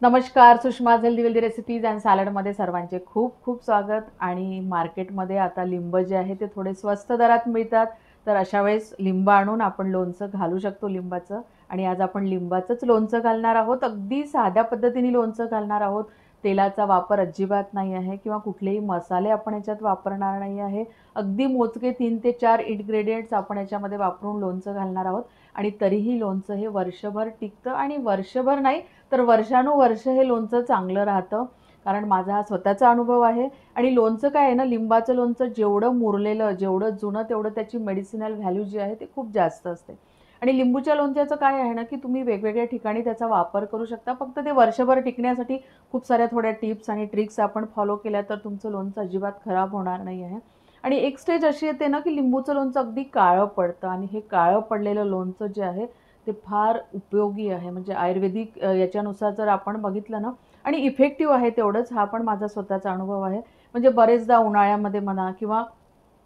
नमस्कार, Sushma healthy recipes and सॅलडमध्ये सर्वांचे खूप खूप स्वागत। आणि मार्केटमध्ये आता लिंब जे आहे ते थोडे स्वस्त दरात मिळतात, तर अशा वेळेस लिंब आणून आपण लोणचं घालू शकतो लिंबाचं। आणि आज आपण लिंबाचंच लोणचं घालणार आहोत, अगदी साध्या पद्धतीने लोणचं घालणार आहोत। तेलाचा वापर अजिबात नाही आहे किंवा कुठलेही मसाले आपण याच्यात वापरणार नाही आहे। अगदी मोजके 3 ते 4 इन्ग्रेडियंट्स आपण याच्यामध्ये वापरून लोणचं घालणार आहोत। आणि तरीही लोणचं हे वर्षभर टिकतं, आणि वर्षभर नाही तर वर्षानुवर्ष हे लोणचं चांगलं राहतं, कारण माझा हा स्वतःचा अनुभव आहे। आणि लोणचं काय आहे ना, लिंबाचं लोणचं जेवढं मुरलेलं, जेवढं जुनं, तेवढं त्याची मेडिसिनल व्हॅल्यू जी आहे ती खूप जास्त असते। आणि लिंबूच्या लोणच्याचं काय आहे ना, की तुम्ही वेगवेगळ्या ठिकाणी त्याचा वापर करू शकता, फक्त ते वर्षभर टिकण्यासाठी खूप साऱ्या थोड्या टिप्स आणि ट्रिक्स आपण फॉलो केल्या तर तुमचं लोणचं अजिबात खराब होणार नाही आहे। आणि एक स्टेज अशी येते ना, की लिंबूचं लोणचं अगदी काळं पडतं, आणि हे काळं पडलेलं लोणचं जे आहे ते फार उपयोगी आहे। म्हणजे आयुर्वेदिक याच्यानुसार जर आपण बघितलं ना, आणि इफेक्टिव्ह आहे तेवढंच, हा पण माझा स्वतःचा अनुभव आहे। म्हणजे बरेचदा उन्हाळ्यामध्ये म्हणा, किंवा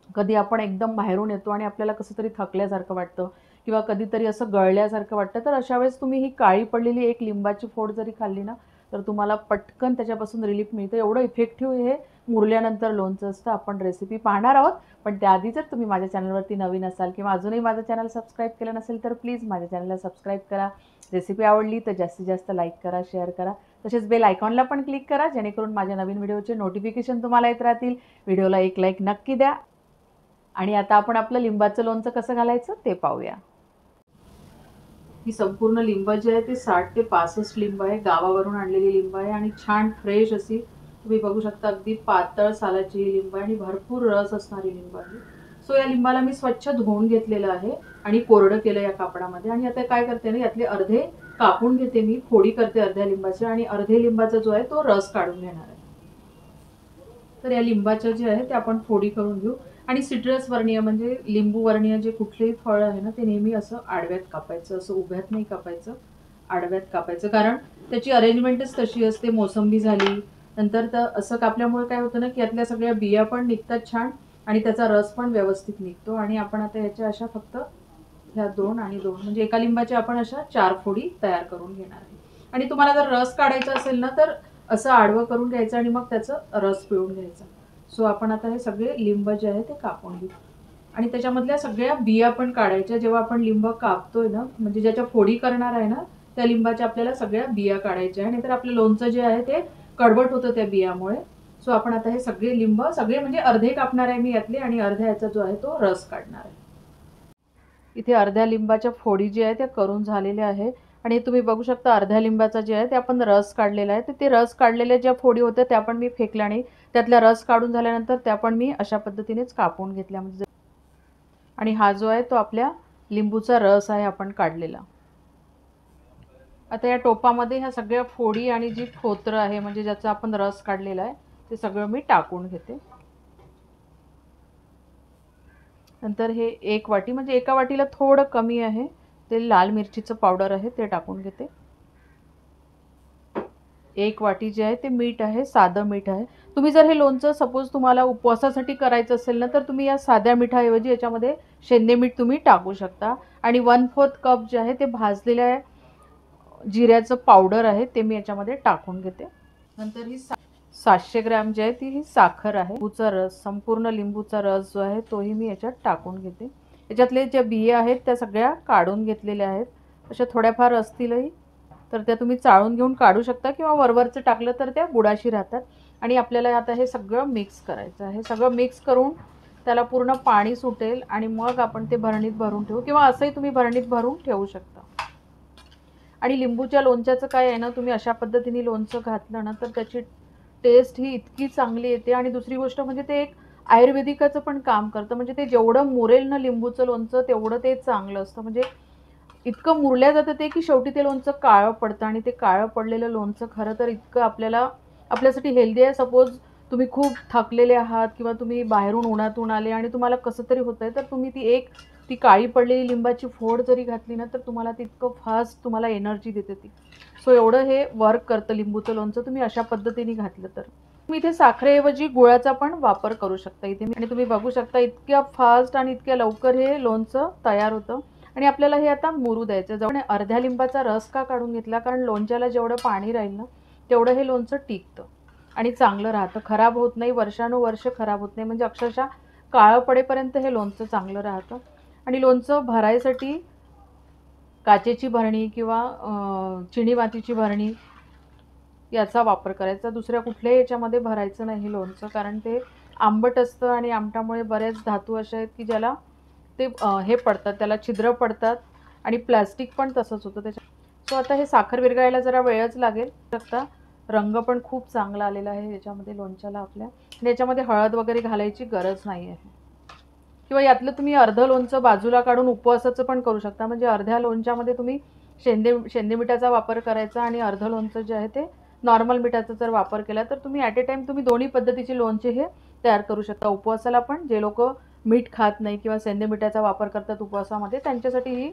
कधी आपण एकदम बाहेरून येतो आणि आपल्याला कसं तरी थकल्यासारखं वाटतं, किंवा कधीतरी असं गळल्यासारखं वाटतं, तर अशा वेळेस तुम्ही ही काळी पडलेली एक लिंबाची फोड जरी खाल्ली ना, तर तुम्हाला पटकन त्याच्यापासून रिलीफ मिळतं। एवढं इफेक्टिव्ह हे मुरल्यानंतर लोणचं असतं। आपण रेसिपी पाहणार आहोत, पण त्याआधी जर तुम्ही माझ्या चॅनलवरती नवीन असाल किंवा अजूनही माझं चॅनल सबस्क्राईब केलं नसेल तर प्लीज माझ्या चॅनलला सबस्क्राईब करा। रेसिपी आवडली तर जास्तीत जास्त लाईक करा, शेअर करा, तसेच बेल आयकॉनला पण क्लिक करा, जेणेकरून माझ्या नवीन व्हिडिओचे नोटिफिकेशन तुम्हाला येत राहतील। व्हिडिओला एक लाईक नक्की द्या। आणि आता आपण आपलं लिंबाचं लोणचं कसं घालायचं ते पाहूया। ही संपूर्ण लिंब जी आहे ते 60 ते 65 लिंब आहे, गावावरून आणलेली लिंब आहे, आणि छान फ्रेश अशी तुम्ही बघू शकता, अगदी पातळ सालाची ही लिंब आहे आणि भरपूर रस असणारी लिंब आहे। सो या लिंबाला मी स्वच्छ धुवून घेतलेलं आहे आणि कोरडं केलं या कापडामध्ये। आणि आता काय करते ना, यातले अर्धे कापून घेते, मी फोडी करते अर्ध्या लिंबाचे, आणि अर्धे लिंबाचा जो आहे तो रस काढून घेणार आहे। तर या लिंबाच्या जे आहे ते आपण फोडी करून घेऊ। आणि सिट्रस वर्णीय म्हणजे लिंबू वर्णीय जे कुठलेही फळ आहे ना, ते नेहमी असं आडव्यात कापायचं, असं उभ्यात नाही कापायचं, आडव्यात कापायचं, कारण त्याची अरेंजमेंटच तशी असते। मोसंबी झाली नंतर तर असं कापल्यामुळे काय होतं ना, की यातल्या सगळ्या बिया पण निघतात छान, आणि त्याचा रस पण व्यवस्थित निघतो। आणि आपण आता याच्या अशा फक्त ह्या 2 आणि 2 म्हणजे एका लिंबाच्या आपण अशा 4 फोडी तयार करून घेणार आहे। आणि तुम्हाला जर रस काढायचा असेल ना, तर असं आडवं करून घ्यायचं आणि मग त्याचं रस पिळून घ्यायचा। सो आपण आता हे सगळे लिंब जे आहे ते कापून घेऊ, आणि त्याच्यामधल्या सगळ्या बिया पण काढायच्या। जेव्हा आपण लिंब कापतोय ना, म्हणजे ज्याच्या फोडी करणार आहे ना, त्या लिंबाच्या आपल्याला सगळ्या बिया काढायच्या आहे, नाहीतर आपलं लोणचं जे आहे ते कडवट होतं त्या बियामुळे। सो आपण आता हे सगळे लिंब, सगळे म्हणजे अर्धे कापणार आहे मी यातले, आणि अर्ध्या याचा जो आहे तो रस काढणार आहे। इथे अर्ध्या लिंबाच्या फोडी जी आहे त्या करून झालेल्या आहे, आणि तुम्ही बघू शकता अर्ध्या लिंबाचा जे आहे ते आपण रस काढलेला आहे। तर ते रस काढलेल्या ज्या फोडी होत्या त्या पण मी फेकल्या नाही, त्यातला रस काढून झाल्यानंतर त्या पण मी अशा पद्धतीनेच कापून घेतल्या म्हणजे। आणि हा जो आहे तो आपल्या लिंबूचा रस आहे आपण काढलेला। आता या टोपामध्ये ह्या सगळ्या फोडी आणि जी फोत्र आहे म्हणजे ज्याचा आपण रस काढलेला आहे ते सगळं मी टाकून घेते। नंतर हे 1 वाटी, म्हणजे एका वाटीला थोडं कमी आहे, ते लाल मिरचीचं पावडर आहे ते टाकून घेते। 1 वाटी जे आहे ते मीठ आहे, साधं मीठ आहे। तुम्ही जर हे लोणचं सपोज तुम्हाला उपवासासाठी करायचं असेल ना, तर तुम्ही या साध्या मिठाऐवजी याच्यामध्ये शेंदे मीठ तुम्ही टाकू शकता। आणि 1/4 कप जे आहे ते भाजलेल्या जिऱ्याचं पावडर आहे ते मी याच्यामध्ये टाकून घेते। नंतर ही 700 ग्रॅम जी आहे ती ही साखर आहे। लिंबूचा रस, संपूर्ण लिंबूचा रस जो आहे तोही मी याच्यात टाकून घेते। याच्यातले ज्या बिया आहेत त्या सगळ्या काढून घेतलेल्या आहेत, अशा थोड्याफार असतीलही तर त्या तुम्ही चाळून घेऊन काढू शकता, किंवा वरवरचं टाकलं तर त्या बुडाशी राहतात। आणि आपल्याला आता हे सगळं मिक्स करायचं आहे। सगळं मिक्स करून त्याला पूर्ण पाणी सुटेल, आणि मग आपण ते भरणीत भरून ठेवू, किंवा असंही तुम्ही भरणीत भरून ठेवू शकता। आणि लिंबूच्या लोणच्याचं काय आहे ना, तुम्ही अशा पद्धतीने लोणचं घातलं ना तर त्याची टेस्ट ही इतकी चांगली येते। आणि दुसरी गोष्ट म्हणजे ते एक आयुर्वेदिकाचं पण काम करतं, म्हणजे ते जेवढं मुरेल ना लिंबूचं लोणचं तेवढं ते चांगलं असतं। म्हणजे इतकं मुरल्या जातं ते, की शेवटी ते लोणचं काळं पडतं, आणि ते काळं पडलेलं लोणचं खरं तर इतकं आपल्यासाठी हेल्दी आहे। सपोज तुम्ही खूप थकलेले आहात, किंवा तुम्ही बाहेरून उन्हातून आले आणि तुम्हाला कसं तरी होतंय, तर तुम्ही ती काळी पडलेली लिंबाची फोड जरी घातली ना, तर तुम्हाला तितकं फास्ट तुम्हाला एनर्जी देते ती। सो एवढं हे वर्क करतं लिंबूचं लोणचं, तुम्ही अशा पद्धतीने घातलं तर। तुम्ही इथे साखरेऐवजी गुळाचा पण वापर करू शकता इथे, आणि तुम्ही बघू शकता इतक्या फास्ट आणि इतक्या लवकर हे लोणचं तयार होतं। आणि आपल्याला हे आता मुरू द्यायचं। जवळ अर्ध्या लिंबाचा रस का काढून घेतला, कारण लोणच्याला जेवढं पाणी राहील ना तेवढं हे लोणचं टिकतं आणि चांगलं राहतं, खराब होत नाही, वर्षानुवर्ष खराब होत नाही, म्हणजे अक्षरशः काळं पडेपर्यंत हे लोणचं चांगलं राहतं. आणि लोणचं भरायसाठी काचेची भरणी किंवा चिनी मातीची भरणी याचा वापर करायचा, दुसऱ्या कुठल्याही याच्यामध्ये भरायचं नाही लोणचं, कारण ते आंबट असतं आणि आमटामुळे बरेच धातू असे आहेत की ज्याला ते हे पडतात, त्याला छिद्र पडतात. आणि प्लास्टिक पण तसंच होतं त्याच्या. सो आता हे साखर विरघळायला जरा वेळच लागेल. शकता रंग पण खूप चांगला आलेला आहे याच्यामध्ये लोणच्याला आपल्या. आणि याच्यामध्ये हळद वगैरे घालायची गरज नाही आहे. किंवा यातलं तुम्ही अर्धं लोणचं बाजूला काढून उपवासाचं पण करू शकता, म्हणजे अर्ध्या लोणच्यामध्ये तुम्ही शेंदे मिठाचा वापर करायचा आणि अर्धं लोणचं जे आहे ते नॉर्मल मिठाचा जर वापर केला तर तुम्ही ॲट ए टाइम तुम्ही दोन्ही पद्धतीचे लोणचे हे तयार करू शकता. उपवासाला पण जे लोक मीठ खात नाही किंवा शेंदे मिठाचा वापर करतात उपवासामध्ये, त्यांच्यासाठी ही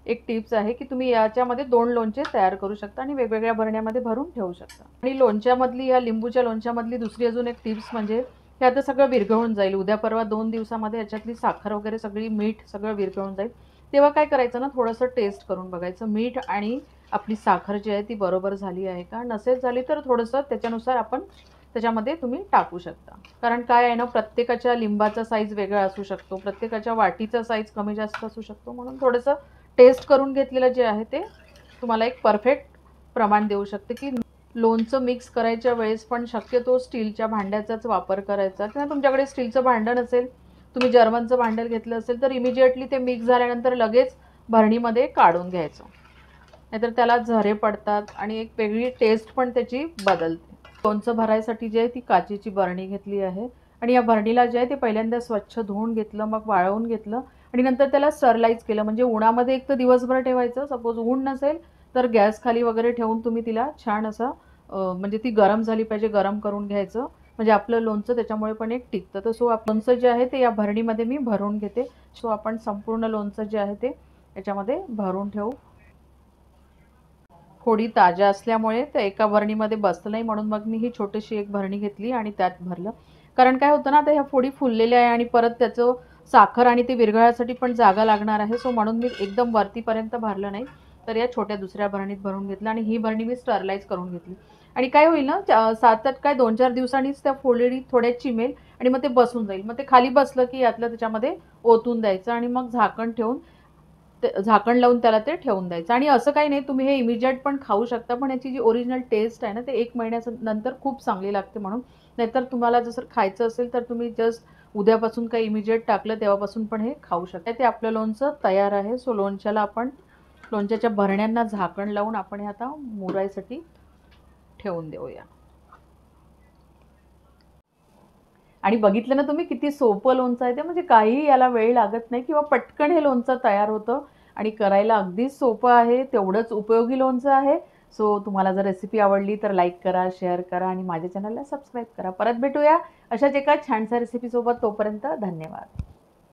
एक टिप्स आहे की तुम्ही याच्यामध्ये 2 लोणचे तयार करू शकता आणि वेगवेगळ्या भरण्यामध्ये भरून ठेवू शकता. आणि लोणच्यामधली, या लिंबूच्या लोणच्यामधली दुसरी अजून एक टिप्स म्हणजे हे आता सगळं विरघळून जाईल. उद्या परवा 2 दिवसामध्ये याच्यातली साखर वगैरे सगळी, मीठ सगळं विरघळून जाईल. तेव्हा काय करायचं ना, थोडंसं टेस्ट करून बघायचं मीठ आणि आपली साखर जी आहे ती बरोबर झाली आहे का. नसेल झाली तर थोडंसं त्याच्यानुसार आपण त्याच्यामध्ये तुम्ही टाकू शकता. कारण काय आहे ना, प्रत्येकाच्या लिंबाचा साईज वेगळा असू शकतो, प्रत्येकाच्या वाटीचा साईज कमी जास्त असू शकतो, म्हणून थोडंसं टेस्ट करून घेतलेलं जे आहे ते तुम्हाला एक परफेक्ट प्रमाण देऊ शकते. की लोणचं मिक्स करायच्या वेळेस पण शक्यतो स्टीलच्या भांड्याचाच वापर करायचा, किंवा तुमच्याकडे स्टीलचं भांडं नसेल, तुम्ही जर्मनचं भांडं घेतलं असेल तर इमिजिएटली ते मिक्स झाल्यानंतर लगेच भरणीमध्ये काढून घ्यायचं, नाहीतर त्याला झरे पडतात आणि एक वेगळी टेस्ट पण त्याची बदलते. लोणचं भरायसाठी जे आहे ती काचेची बरणी घेतली आहे आणि या बरणीला जे आहे ते पहिल्यांदा स्वच्छ धुवून घेतलं, मग वाळवून घेतलं आणि नंतर त्याला स्टरलाइज केलं. म्हणजे उन्हामध्ये एक तर दिवसभर ठेवायचं, सपोज ऊन नसेल तर गॅस खाली वगैरे ठेवून तुम्ही तिला छान असं म्हणजे ती गरम झाली पाहिजे, गरम करून घ्यायचं, म्हणजे आपलं लोणचं त्याच्यामुळे पण एक टिकतं. तर सो लोणचं जे आहे ते या भरणीमध्ये मी भरून घेते. सो आपण संपूर्ण लोणचं जे आहे ते याच्यामध्ये भरून ठेवू. फोडी ताज्या असल्यामुळे त्या एका भरणीमध्ये बसलं नाही, म्हणून मग मी ही छोटीशी एक भरणी घेतली आणि त्यात भरलं. कारण काय होतं ना, आता ह्या फोडी फुललेल्या आहे आणि परत त्याचं साखर आणि ते विरघळासाठी पण जागा लागणार आहे. सो म्हणून मी एकदम वरतीपर्यंत भरलं नाही, तर या छोट्या दुसऱ्या भरणीत भरून घेतलं आणि ही भरणी मी स्टरलाइज करून घेतली. आणि काय होईल ना, 7 काय 2-4 दिवसांनीच त्या फोडी थोड्या चिमेल आणि मग ते बसून जाईल. मग ते खाली बसलं की यातलं त्याच्यामध्ये ओतून द्यायचं आणि मग झाकण ठेवून झाकण लावून त्याला ते ठेवून द्यायचं. आणि असं काही नाही, तुम्ही हे इमिजिएट पण खाऊ शकता, पण याची जी ओरिजिनल टेस्ट आहे ना, ते 1 महिन्यानंतर खूप चांगली लागते म्हणून. नाहीतर तुम्हाला जसं खायचं असेल तर तुम्ही जस्ट उद्यापासून काही इमिजिएट टाकलं तेव्हापासून पण हे खाऊ शकता. ते आपलं लोणचं तयार आहे. सो लोणच्याला आपण लोणच्याच्या भरण्यांना झाकण लावून आपण हे आता मुरायसाठी ठेवून देऊया. आणि बघितलं ना तुम्ही किती सोपं लोणचं आहे ते, म्हणजे काही याला वेळ लागत नाही किंवा पटकन हे लोणचं तयार होतं आणि करायला अगदीच सोपं आहे, तेवढंच उपयोगी लोणचं आहे. सो तुम्हाला जर रेसिपी आवडली तर लाईक करा, शेअर करा आणि माझ्या चॅनलला सबस्क्राईब करा. परत भेटूया अशाच एका छानशा रेसिपीसोबत. तोपर्यंत धन्यवाद.